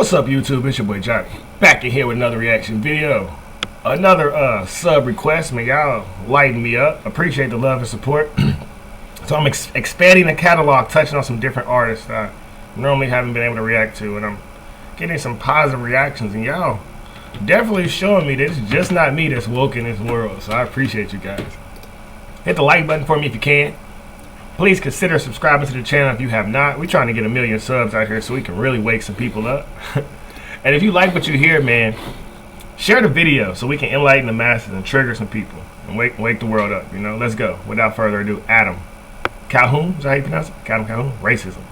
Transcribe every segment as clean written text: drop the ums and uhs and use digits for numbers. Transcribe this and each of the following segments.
What's up, YouTube? It's your boy Johnny, back in here with another reaction video. Another sub request, man. Y'all lighten me up. Appreciate the love and support. So I'm expanding the catalog, touching on some different artists I normally haven't been able to react to, and I'm getting some positive reactions, and y'all definitely showing me that it's just not me that's woke in this world. So I appreciate you guys. Hit the like button for me if you can. Please consider subscribing to the channel if you have not. We're trying to get 1 million subs out here so we can really wake some people up. And if you like what you hear, man, share the video so we can enlighten the masses and trigger some people and wake the world up. You know, let's go. Without further ado, Adam Calhoun, is that how you pronounce it? Adam Calhoun, racism.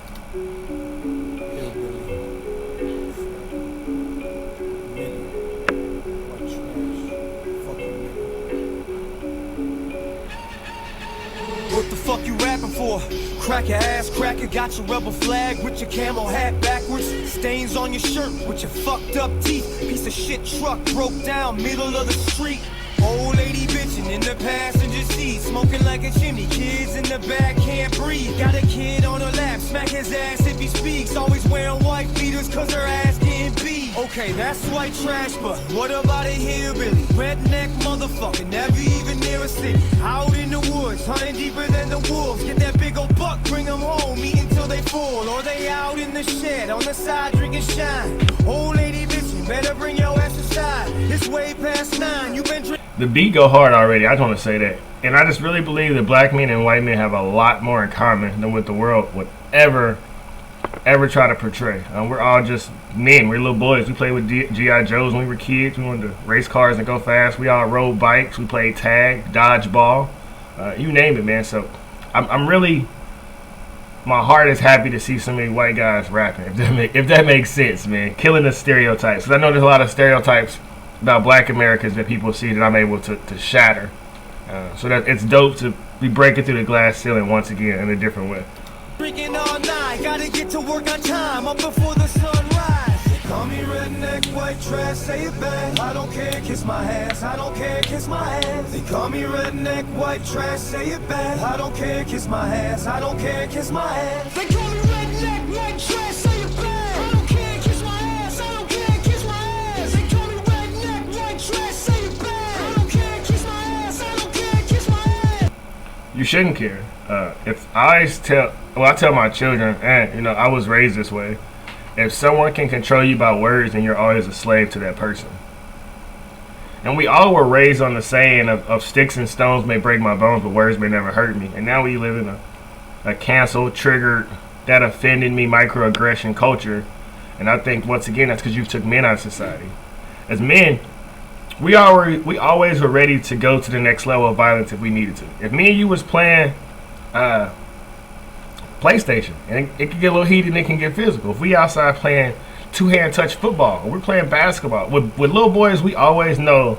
What the fuck you rapping for? Crack your ass cracker, got your rebel flag with your camo hat backwards. Stains on your shirt with your fucked up teeth. Piece of shit truck broke down middle of the street. Old lady bitching in the passenger seat, smoking like a chimney. Kids in the back can't breathe. Got a kid on her lap, smack his ass if he speaks. Always wearing white beaters cause her ass getting beat. Okay, that's white trash, but what about a hillbilly? Redneck motherfucker, never even near a city. Out in the woods, hunting deeper than the wolves. Get that big old buck, bring them home, eat until they full. Or they out in the shed, on the side drinking shine. Old lady bitching, better bring your ass inside. It's way past 9, you been drinking. The beat go hard already, I just want to say that. And I just really believe that black men and white men have a lot more in common than what the world would ever try to portray. We're all just men, we're little boys. We played with G.I. Joes when we were kids. We wanted to race cars and go fast. We all rode bikes, we played tag, dodgeball, you name it, man. So I'm really, my heart is happy to see so many white guys rapping, if that makes sense, man. Killing the stereotypes, because I know there's a lot of stereotypes about black Americans that people see that I'm able to shatter. So that it's dope to be breaking through the glass ceiling once again in a different way. Drinking all night, gotta get to work on time, up before the sunrise. They call me redneck, white trash, say it back. I don't care, kiss my ass, I don't care, kiss my ass. They call me redneck, white trash, say it back. I don't care, kiss my ass, I don't care, kiss my ass. They call me redneck, white trash, say it back. I don't care, kiss my ass, I don't care, kiss my ass. They call me redneck, white trash, say it back. I don't care, kiss my ass, I don't care, kiss my ass. You shouldn't care. If I tell my children, and you know, I was raised this way. If someone can control you by words, then you're always a slave to that person. And we all were raised on the saying of sticks and stones may break my bones, but words may never hurt me. And now we live in a cancel, triggered, that offended me microaggression culture. And I think once again that's because you took men out of society. As men, we always were ready to go to the next level of violence if we needed to. If me and you was playing PlayStation, and it can get a little heated and it can get physical. If we outside playing two-hand touch football, or we're playing basketball with little boys, we always know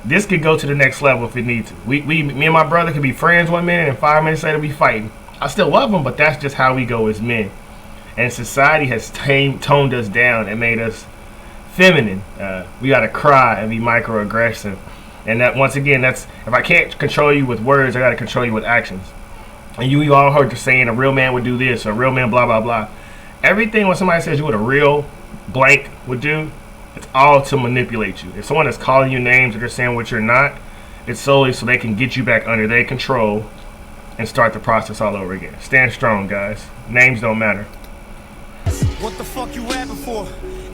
this could go to the next level if it needs to. Me and my brother could be friends 1 minute and 5 minutes later we fighting. I still love them, but that's just how we go as men. And society has toned us down and made us feminine. We gotta cry and be microaggressive, and that once again, that's if I can't control you with words, I gotta control you with actions. And you all heard the saying, a real man would do this, or a real man blah blah blah. Everything when somebody says you what a real blank would do, it's all to manipulate you. If someone is calling you names or they're saying what you're not, it's solely so they can get you back under their control and start the process all over again. Stand strong, guys. Names don't matter. What the fuck you rapping for?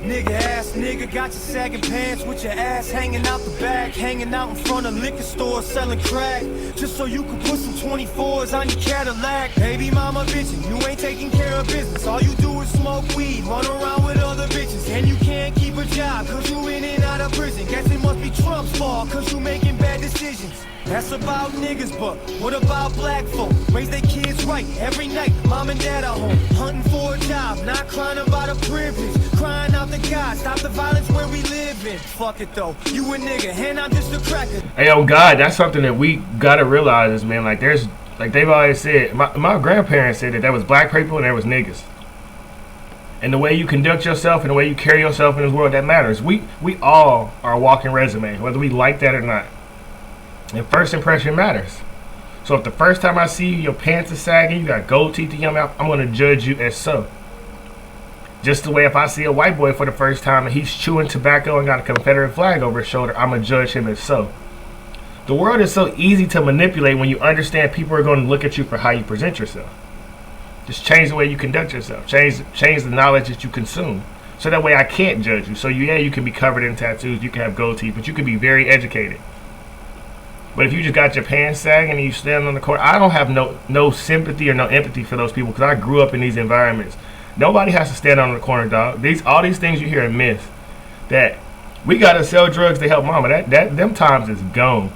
Nigga ass nigga, got your sagging pants with your ass hanging out the back, hanging out in front of liquor stores selling crack, just so you can put some 24s on your Cadillac. Baby mama bitchin', you ain't taking care of business. All you do is smoke weed, run around with other bitches, and you can't keep a job cause you in and out of prison. Guess it must be Trump's fault cause you making bad decisions. That's about niggas, but what about black folk? Raise their kids right every night, mom and dad are home, hunting for a job, not crying about a privilege, crying out to God, stop the violence where we live in. Fuck it though, you a nigga, and I'm just a cracker. Hey yo, God, that's something that we gotta realize is, man, like they've always said, my grandparents said that there was black people and there was niggas. And the way you conduct yourself and the way you carry yourself in this world, that matters. We all are a walking resume, whether we like that or not. And first impression matters. So if the first time I see you, your pants are sagging, you got gold teeth in your mouth, I'm going to judge you as so. Just the way if I see a white boy for the first time and he's chewing tobacco and got a Confederate flag over his shoulder, I'm going to judge him as so. The world is so easy to manipulate when you understand people are going to look at you for how you present yourself. Just change the way you conduct yourself. Change the knowledge that you consume. So that way I can't judge you. So you can be covered in tattoos, you can have gold teeth, but you can be very educated. But if you just got your pants sagging and you stand on the court, I don't have no sympathy or no empathy for those people because I grew up in these environments. Nobody has to stand on the corner, dog. All these things you hear are myths. That we gotta sell drugs to help mama. That them times is gone.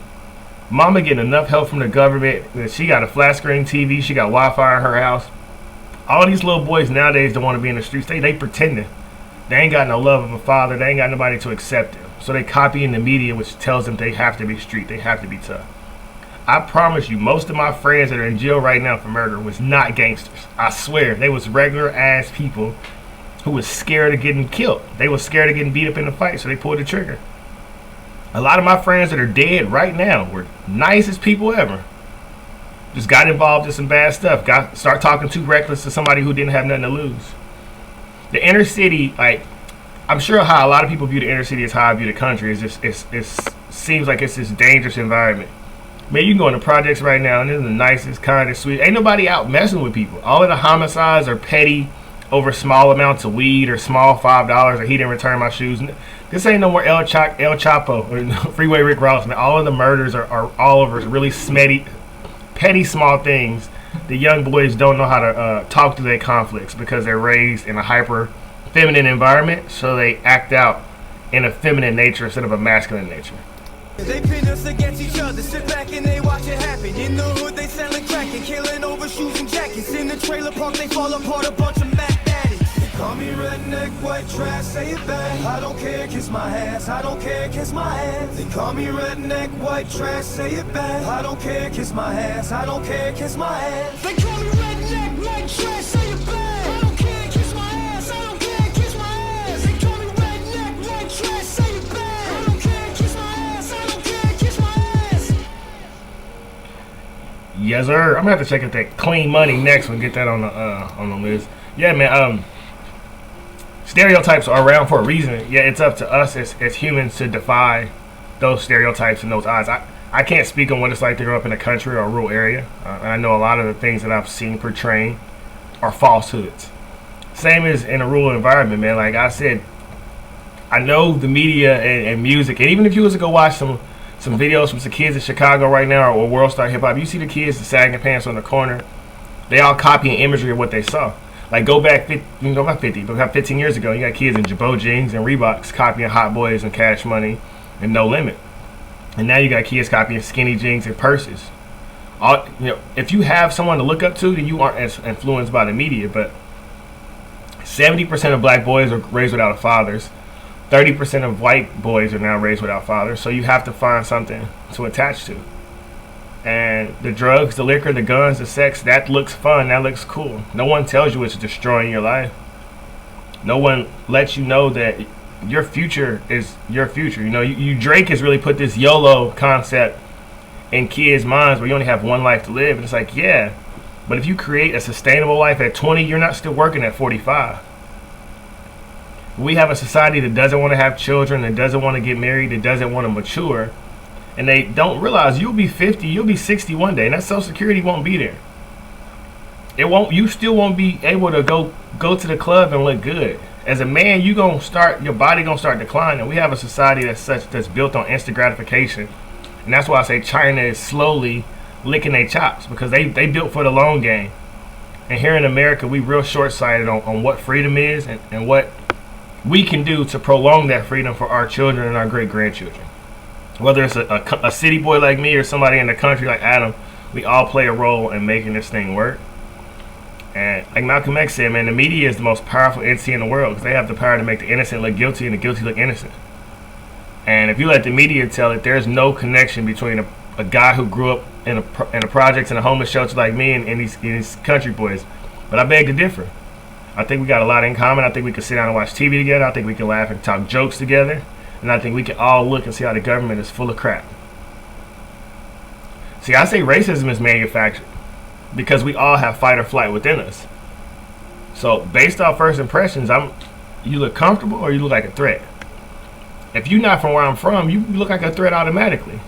Mama getting enough help from the government that she got a flat screen TV, she got Wi-Fi in her house. All these little boys nowadays don't want to be in the streets. They pretending. They ain't got no love of a father. They ain't got nobody to accept them. So they copy in the media, which tells them they have to be street. They have to be tough. I promise you, most of my friends that are in jail right now for murder was not gangsters. I swear. They was regular ass people who was scared of getting killed. They was scared of getting beat up in a fight, so they pulled the trigger. A lot of my friends that are dead right now were nicest people ever. Just got involved in some bad stuff. Start talking too reckless to somebody who didn't have nothing to lose. The inner city, like, I'm sure how a lot of people view the inner city is how I view the country. It seems like it's this dangerous environment. Man, you can go into projects right now, and they're the nicest, kindest, sweet. Ain't nobody out messing with people. All of the homicides are petty over small amounts of weed or small $5 or he didn't return my shoes. This ain't no more El Chapo or Freeway Rick Ross, man. All of the murders are all over really smetty, petty, small things. The young boys don't know how to talk through their conflicts because they're raised in a hyper feminine environment, so they act out in a feminine nature instead of a masculine nature. They pin us against each other, sit back and they watch it happen. In the hood they selling crack and killing over shoes and jackets. In the trailer park they fall apart, a bunch of Mac addicts. They call me redneck, white trash, say it back. I don't care, kiss my ass, I don't care, kiss my ass. They call me redneck, white trash, say it back. I don't care, kiss my ass, I don't care, kiss my ass. They call me redneck, white trash, say it back. I don't care, kiss my ass, I don't care, kiss my ass. They call me redneck, white trash, say it back. I don't care, kiss my ass, I don't care, kiss my ass. Yes, sir. I'm gonna have to check out that Clean Money next one. Get that on the list. Yeah, man. Stereotypes are around for a reason. Yeah, it's up to us as humans to defy those stereotypes and those odds. I can't speak on what it's like to grow up in a country or a rural area. I know a lot of the things that I've seen portrayed are falsehoods. Same as in a rural environment, man. Like I said, I know the media and music, and even if you was to go watch some videos from some kids in Chicago right now or World Star Hip Hop, you see the kids the sagging pants on the corner. They all copying imagery of what they saw. Like go back, not 50, but about 15 years ago, you got kids in Jabot jeans and Reeboks copying Hot Boys and Cash Money and No Limit. And now you got kids copying skinny jeans and purses. If you have someone to look up to, then you aren't as influenced by the media. But 70% of black boys are raised without fathers. 30% of white boys are now raised without fathers. So you have to find something to attach to. And the drugs, the liquor, the guns, the sex, that looks fun, that looks cool. No one tells you it's destroying your life. No one lets you know that your future is your future. Drake has really put this YOLO concept in kids' minds where you only have one life to live. And it's like, yeah, but if you create a sustainable life at 20, you're not still working at 45. We have a society that doesn't want to have children, that doesn't want to get married, that doesn't want to mature. And they don't realize you'll be 50, you'll be 60 one day, and that Social Security won't be there. You still won't be able to go to the club and look good. As a man, your body gonna start declining. We have a society that's built on instant gratification, and that's why I say China is slowly licking their chops because they built for the long game. And here in America, we real short-sighted on what freedom is and what we can do to prolong that freedom for our children and our great-grandchildren. Whether it's a city boy like me or somebody in the country like Adam, we all play a role in making this thing work. And like Malcolm X said, man, the media is the most powerful entity in the world because they have the power to make the innocent look guilty and the guilty look innocent. And if you let the media tell it, there's no connection between a guy who grew up in a projects in a homeless shelter like me and these country boys. But I beg to differ. I think we got a lot in common. I think we can sit down and watch TV together. I think we can laugh and talk jokes together. And I think we can all look and see how the government is full of crap. See, I say racism is manufactured because we all have fight or flight within us. So based off first impressions, you look comfortable or you look like a threat. If you're not from where I'm from, you look like a threat automatically.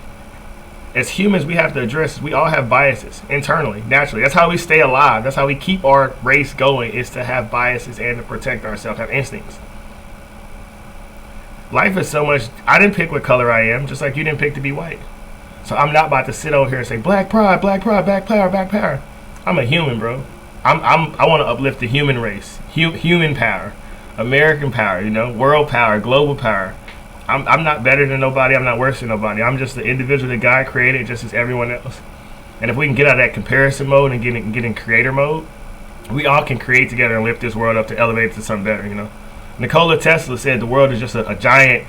As humans, we have to address, we all have biases internally, naturally. That's how we stay alive. That's how we keep our race going, is to have biases and to protect ourselves, have instincts. Life is so much, I didn't pick what color I am, just like you didn't pick to be white. So I'm not about to sit over here and say, black pride, black power, black power. I'm a human, bro. I want to uplift the human race. Human power. American power, world power, global power. I'm not better than nobody. I'm not worse than nobody. I'm just the individual that God created, just as everyone else. And if we can get out of that comparison mode and get in creator mode, we all can create together and lift this world up to elevate it to something better, Nikola Tesla said the world is just a giant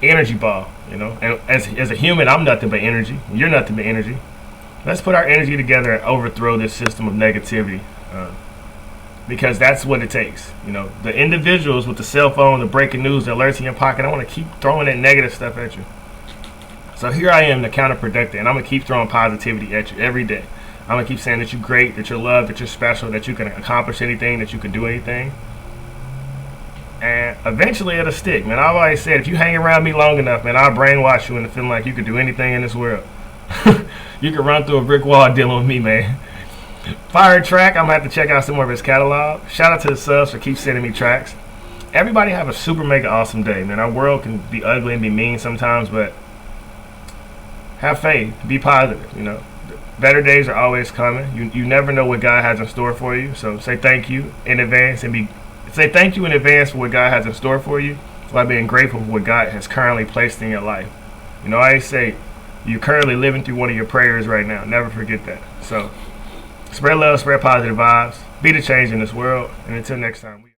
energy ball, And as a human, I'm nothing but energy. You're nothing but energy. Let's put our energy together and overthrow this system of negativity. Because that's what it takes. The individuals with the cell phone, the breaking news, the alerts in your pocket, I want to keep throwing that negative stuff at you. So here I am, the counterproductive, and I'm going to keep throwing positivity at you every day. I'm going to keep saying that you're great, that you're loved, that you're special, that you can accomplish anything, that you can do anything. And eventually it'll stick, man. I've always said, if you hang around me long enough, man, I'll brainwash you into feeling like you could do anything in this world. You can run through a brick wall dealing with me, man. Fire track, I'm going to have to check out some more of his catalog. Shout out to the subs for keep sending me tracks. Everybody have a super mega awesome day, man. Our world can be ugly and be mean sometimes, but have faith. Be positive, Better days are always coming. You never know what God has in store for you. So say thank you in advance and say thank you in advance for what God has in store for you, while being grateful for what God has currently placed in your life. I always say you're currently living through one of your prayers right now. Never forget that. So spread love, spread positive vibes, be the change in this world, and until next time.